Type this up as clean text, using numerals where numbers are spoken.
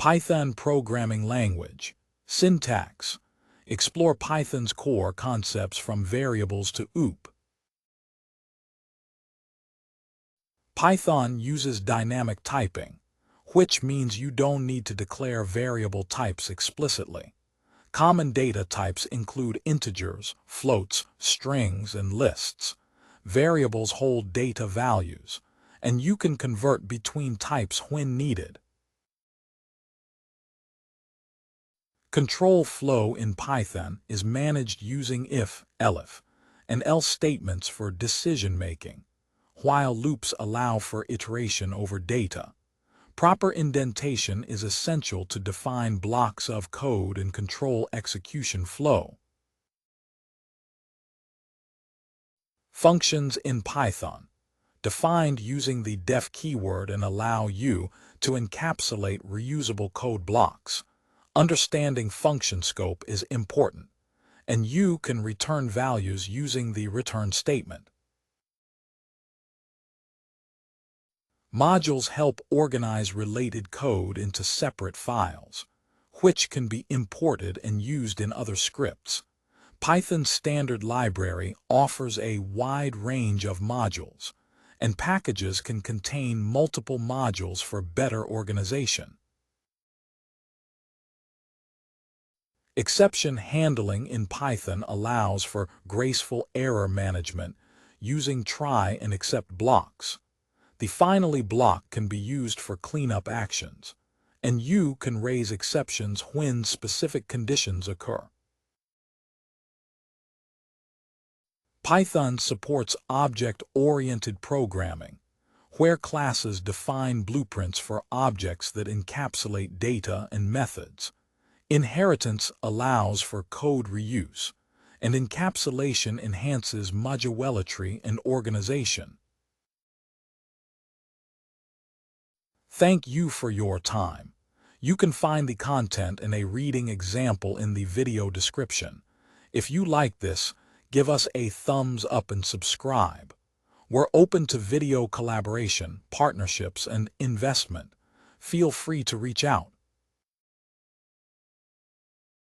Python programming language. Syntax. Explore Python's core concepts from variables to OOP. Python uses dynamic typing, which means you don't need to declare variable types explicitly. Common data types include integers, floats, strings, and lists. Variables hold data values, and you can convert between types when needed. Control flow in Python is managed using if, elif, and else statements for decision-making, while loops allow for iteration over data. Proper indentation is essential to define blocks of code and control execution flow. Functions in Python. Defined using the def keyword and allow you to encapsulate reusable code blocks. Understanding function scope is important, and you can return values using the return statement. Modules help organize related code into separate files, which can be imported and used in other scripts. Python's standard library offers a wide range of modules, and packages can contain multiple modules for better organization. Exception handling in Python allows for graceful error management using try and except blocks. The finally block can be used for cleanup actions, and you can raise exceptions when specific conditions occur. Python supports object-oriented programming, where classes define blueprints for objects that encapsulate data and methods. Inheritance allows for code reuse, and encapsulation enhances modularity and organization. Thank you for your time. You can find the content and a reading example in the video description. If you like this, give us a thumbs up and subscribe. We're open to video collaboration, partnerships, and investment. Feel free to reach out.